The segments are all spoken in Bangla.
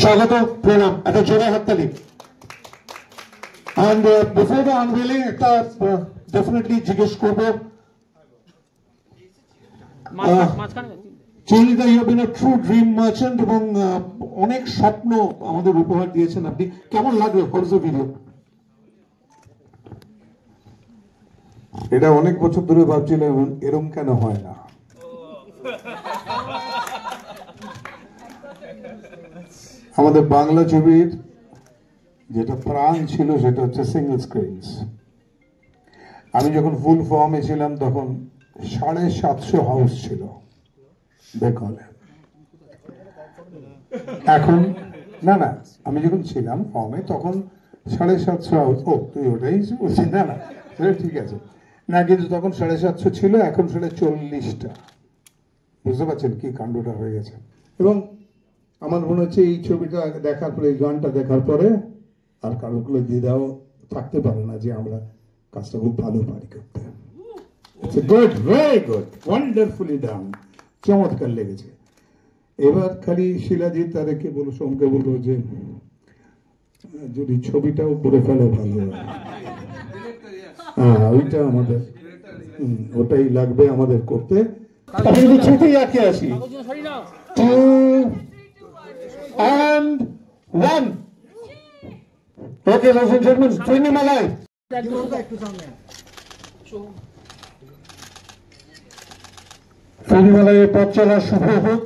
স্বাগত প্রণাম একটা জোরে হাততালি and before the unveiling একটা definitely জিজ্ঞেস করব চন্দ্রিতা you have been a true dream merchant এবং অনেক স্বপ্ন আমাদের উপহার দিয়েছেন আপনি কেমন লাগলো ফরজো ভিডিও এটা অনেক বছর ধরে ভাবছিলাম এরকম কেন হয় না আমাদের বাংলা ছবির যেটা প্রাণ ছিল সেটা হচ্ছে সিঙ্গেল স্ক্রিনস আমি যখন ফুল ফর্মে ছিলাম তখন 750 হাউস ছিল বেকলে এখন না না আমি যখন ছিলাম ফর্মে তখন 750 হাউস ও তুই ওটাই বলছিস না না সেটা ঠিক আছে না কিন্তু তখন 750 ছিল এখন সেটা 40টা বুঝতে পারছেন কি কাণ্ডটা হয়ে গেছে এবং আমার মনে হচ্ছে এই ছবিটা দেখার পরে এই গানটা দেখার পরে আর কারোগুলো দ্বিধাও থাকতে পারে না যে আমরা কাজটা খুব ভালো পারি করতে গুড ভেরি গুড ওয়ান্ডারফুলি ডান চমৎকার লেগেছে এবার খালি শিলাজিৎ তাদেরকে বলো সোমকে বলবো যে যদি ছবিটাও করে ফেলে ভালো হয় হ্যাঁ ওইটা আমাদের ওটাই লাগবে আমাদের করতে আমি যদি ছুটি আঁকে আসি 2 and 1 okay ladies and gentlemen ফিরনিমালাই ফিরনিমালাই পথ চলা শুভ হোক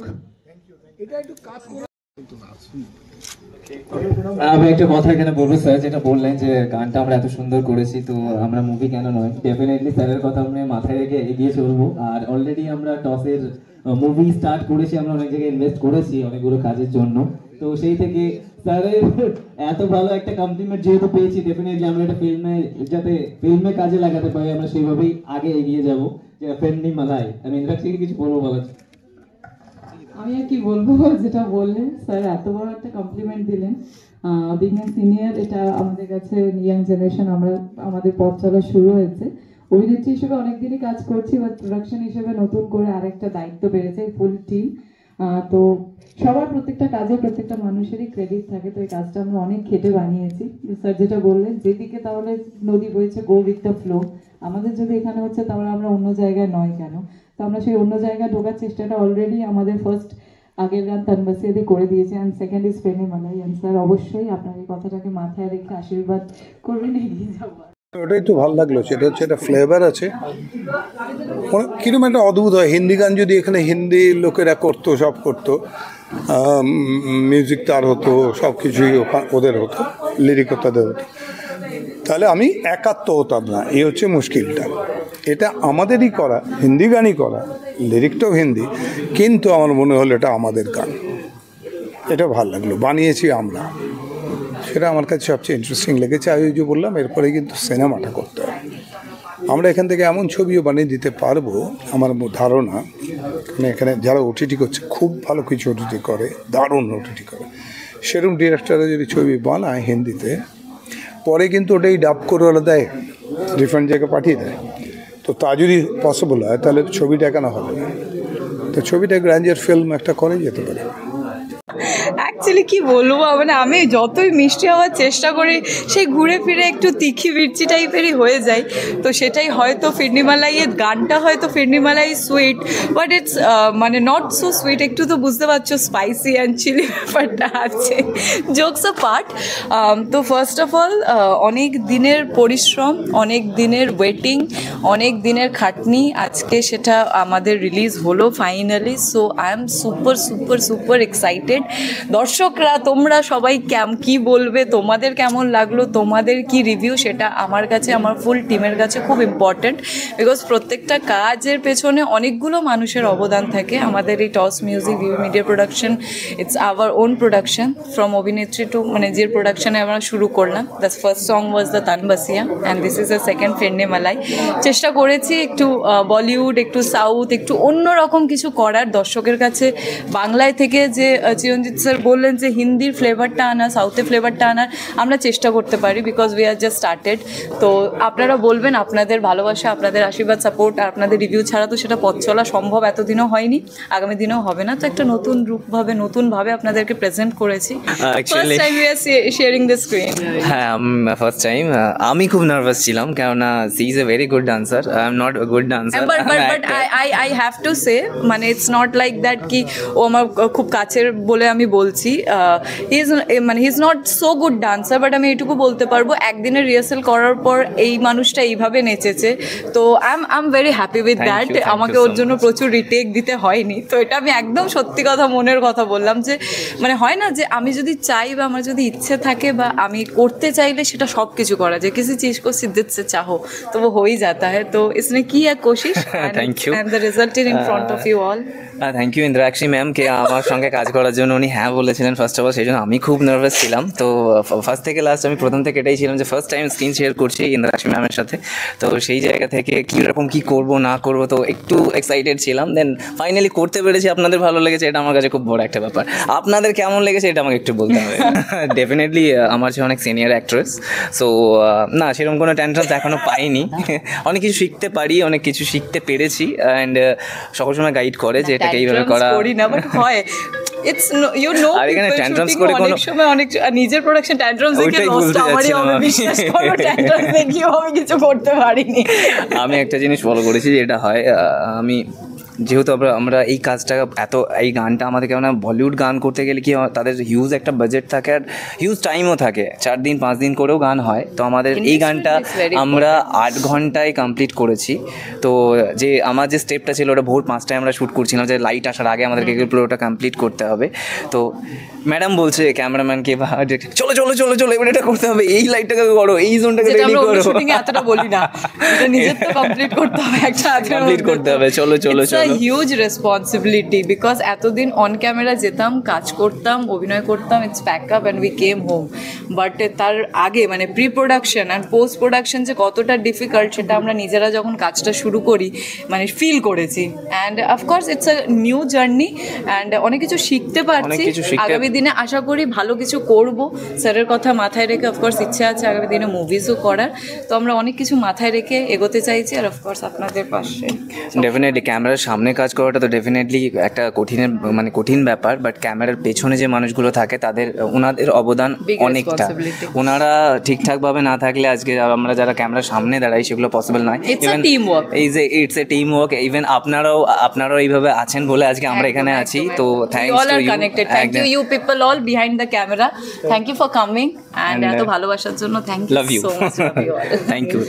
আমি একটা কথা এখানে বলবো স্যার যেটা বললেন যে গানটা আমরা এত সুন্দর করেছি তো আমরা মুভি কেন নয় ডেফিনেটলি স্যারের কথা আমরা মাথায় রেখে এগিয়ে চলবো আর অলরেডি আমরা টসের মুভি স্টার্ট করেছি আমরা অনেক জায়গায় ইনভেস্ট করেছি অনেকগুলো কাজের জন্য তো সেই থেকে স্যারের এত ভালো একটা কমপ্লিমেন্ট যেহেতু পেয়েছি ডেফিনেটলি আমরা এটা যাতে ফিল্মে কাজে লাগাতে পারি আমরা সেইভাবেই আগে এগিয়ে যাবো যে ফিরনিমালাই আমি ইনফ্যাক্ট কিছু বলবো বলার আমি আর কি বলবো যেটা বললেন স্যার এত বড় একটা কমপ্লিমেন্ট দিলেন বিং এ সিনিয়র এটা আমাদের কাছে ইয়াং জেনারেশন আমাদের পথ চলা শুরু হয়েছে অভিনেত্রী হিসেবে অনেকদিনই কাজ করছি বাট প্রোডাকশন হিসেবে নতুন করে আরেকটা দায়িত্ব বেড়েছে ফুল টিম তো সবার প্রত্যেকটা কাজে প্রত্যেকটা মানুষেরই ক্রেডিট থাকে তো এই কাজটা আমরা অনেক খেটে বানিয়েছি স্যার যেটা বললেন যেদিকে তাহলে নদী বইছে গো উইথ দ্য ফ্লো আমাদের যদি এখানে হচ্ছে তাহলে আমরা অন্য জায়গায় নয় কেন তো আমরা সেই অন্য জায়গায় ঢোকার চেষ্টাটা অলরেডি আমাদের ফার্স্ট আগের গান তানবাসিয়া দিয়ে করে দিয়েছি and second is Phirnimalai and sir অবশ্যই আপনার এই কথাটাকে মাথায় রেখে আশীর্বাদ করবেন এগিয়ে যাওয়ার ওটাই তো ভালো লাগলো সেটা হচ্ছে একটা ফ্লেভার আছে কিরকম একটা অদ্ভুত হয় হিন্দি গান যদি এখানে হিন্দি লোকেরা করতো সব করতো মিউজিক তার হতো সব কিছুই ওদের হতো লিরিকও তাদের হতো তাহলে আমি একাত্ম হতাম না এই হচ্ছে মুশকিলটা এটা আমাদেরই করা হিন্দি গানই করা লিরিকটাও হিন্দি কিন্তু আমার মনে হলো এটা আমাদের গান এটা ভালো লাগলো বানিয়েছি আমরা সেটা আমার কাছে সবচেয়ে ইন্টারেস্টিং লেগেছে আমি যে বললাম এরপরে কিন্তু সিনেমাটা করতে হবে আমরা এখান থেকে এমন ছবিও বানিয়ে দিতে পারবো আমার ধারণা মানে এখানে যারা ওটিটি করছে খুব ভালো কিছু ওটিটি করে দারুণ ওটিটি করে সেরকম ডিরেক্টররা যদি ছবি বানায় হিন্দিতে পরে কিন্তু ওটাই ডাব করে ওরা দেয় ডিফারেন্ট জায়গায় পাঠিয়ে দেয় তো তা যদি পসিবল হয় তাহলে ছবিটা কেন হবে না তো ছবিটা গ্র্যান্ডিয়ার ফিল্ম একটা করে যেতে পারে অ্যাকচুয়ালি কি বলবো মানে আমি যতই মিষ্টি হওয়ার চেষ্টা করি সেই ঘুরে ফিরে একটু তিখি মির্চি টাইপেরই হয়ে যায় তো সেটাই হয়তো ফিরনিমালাইয়ের গানটা হয়তো ফিরনিমালাই সুইট বাট ইটস মানে নট সো সুইট একটু তো বুঝতে পারছো স্পাইসি অ্যান্ড চিলি ব্যাপারটা আছে জোকস আ পার্ট তো ফার্স্ট অফ অল অনেক দিনের পরিশ্রম অনেক দিনের ওয়েটিং অনেক দিনের খাটনি আজকে সেটা আমাদের রিলিজ হলো finally so I am super super super excited দর্শকরা তোমরা সবাই কি বলবে তোমাদের কেমন লাগলো তোমাদের কি রিভিউ সেটা আমার কাছে আমার ফুল টিমের কাছে খুব ইম্পর্ট্যান্ট বিকজ প্রত্যেকটা কাজের পেছনে অনেকগুলো মানুষের অবদান থাকে আমাদের এই toss music view media production it's our own production from অভিনেত্রী টু মানে যে প্রোডাকশনে আমরা শুরু করলাম the first song was the Tanbasiya and this is the second Phirnimalai চেষ্টা করেছি একটু বলিউড একটু সাউথ একটু অন্য রকম কিছু করার দর্শকের কাছে বাংলায় থেকে যে চিরঞ্জিত স্যার বলল বললেন যে হিন্দির ফ্লেভারটা আনা, সাউথের ফ্লেভারটা আনার আমরা চেষ্টা করতে পারি, because we are just started. তো আপনারা বলবেন, আপনাদের ভালোবাসা, আপনাদের আশীর্বাদ, সাপোর্ট আর আপনাদের রিভিউ ছাড়া তো সেটা পথ চলা সম্ভব এতদিনও হয়নি, আগামী দিনেও হবে না। তো একটা নতুন রূপভাবে, নতুনভাবে আপনাদেরকে প্রেজেন্ট করেছি। First time we are sharing the screen. হ্যাঁ, ফার্স্ট টাইম। আমি খুব নার্ভাস ছিলাম, কেননা she is a very good dancer, I am not a good dancer. But I have to say, মানে ইটস নট লাইক দ্যাট কি ও আমার খুব কাছের বলে আমি বলছি, he is not so good dancer, but আমি এটুকু বলতে পারবো একদিনের রিহার্সাল করার পর এই মানুষটা এইভাবে নেচেছে, তো I am very happy with that. আমাকে ওর জন্য প্রচুর রিটেক দিতে হয়নি, তো এটা আমি একদম সত্যি কথা, মনের কথা বললাম। যে মানে হয় না যে আমি যদি চাই বা আমার যদি ইচ্ছে থাকে বা আমি করতে চাইলে সেটা সব কিছু করা যায়, किसी चीज को शिद्दत से चाहो तो वो हो ही जाता है। तो इसने की है कोशिश, Thank you. and the result is in front of you all. Thank you Indrakshi ma'am, কে আমার সঙ্গে কাজ করার জন্য উনি হ্যাঁ বলেছিলেন ফার্স্ট অফ অল, সেই জন্য আমি খুব নার্ভাস ছিলাম। তো ফার্স্ট থেকে লাস্ট আমি প্রথম থেকে এটাই ছিলাম যে ফার্স্ট টাইম স্ক্রিন শেয়ার করছি ইন্দ্রাক্ষী ম্যামের সাথে, তো সেই জায়গা থেকে কীরকম কী করবো না করবো তো একটু এক্সাইটেড ছিলাম। দেন ফাইনালি করতে পেরেছি, আপনাদের ভালো লেগেছে, এটা আমার কাছে খুব বড় একটা ব্যাপার। আপনাদের কেমন লেগেছে এটা আমাকে একটু বলতে হবে। ডেফিনেটলি আমার যে অনেক সিনিয়র অ্যাক্ট্রেস, সো না সেরকম কোনো টেনশন এখনও পাইনি। অনেক কিছু শিখতে পারি, অনেক কিছু শিখতে পেরেছি, অ্যান্ড সকল সময় গাইড করে যে এটাকে এইভাবে করা। করি না, বাট হয় ইটস ইউ নো, আর এখানে ট্যান্ট্রামস করে কোনো অনেক সময় অনেক নিজের প্রোডাকশন ট্যান্ট্রামস দেখে ওইটাই লস্ট বলতে আমারই যাচ্ছিলাম হবে, আমি। বিশ্বাস করো ট্যান্ট্রামস দেখিও আমি কিছু করতে পারিনি। আমি একটা জিনিস ফলো করেছি যে এটা হয়, আমি যেহেতু আমরা এই কাজটা এই গানটা আমাদের কেমন বলিউড গান করতে গেলে কি তাদের হিউজ একটা বাজেট থাকে আর হিউজ টাইমও থাকে, 4 দিন 5 দিন করেও গান হয়। তো আমাদের এই গানটা আমরা 8 ঘন্টায় কমপ্লিট করেছি। তো যে আমার যে স্টেপটা ছিল ওটা ভোর 5টায় আমরা শ্যুট করছিলাম, যে লাইট আসার আগে আমাদেরকে পুরো ওটা কমপ্লিট করতে হবে। তো ম্যাডাম বলছে ক্যামেরাম্যানকে বা চলো চলো চলো চলো এবার এটা করতে হবে, এই লাইটটাকে করো, এই জোনটাকে রেডি করো। শুটিং এ এতটা বলি না, এটা নিজের তো কমপ্লিট করতে হবে, একটা কমপ্লিট করতে হবে, চলো চলো চলো। হিউজ রেসপন্সিবিলিটি, বিকজ এতদিন অন ক্যামেরা যেতাম, কাজ করতাম, অভিনয় করতাম, it's pack up and we came home. But তার আগে মানে pre production and post production যে কতটা ডিফিকাল্ট সেটা আমরা নিজেরা যখন কাজটা শুরু করি মানে ফিল করেছি। And of course it's a new journey and অনেক কিছু শিখতে পারছি। আগামী দিনে আশা করি ভালো কিছু করব, স্যারের কথা মাথায় রেখে। অফকোর্স ইচ্ছে আছে আগামী দিনে মুভিজও করার, তো আমরা অনেক কিছু মাথায় রেখে এগোতে চাইছি। আর অফকোর্স আপনাদের পাশে ডেফিনেটলি ক্যামেরার সামনে কাজ করাটা তো ডেফিনেটলি একটা কঠিন ব্যাপার, বাট ক্যামেরার পেছনে যে মানুষগুলো থাকে ওনাদের অবদান অনেকটা। ওনারা ঠিকঠাকভাবে না থাকলে আজকে আমরা যারা ক্যামেরার সামনে দাঁড়াই সেগুলো পসিবল নয়। It's a team work. Even আপনারাও এইভাবে আছেন বলে আজকে আমরা এখানে আছি। তো thanks to you people all behind the camera, thank you for coming and এত ভালোবাসার জন্য thank you so much. Thank you.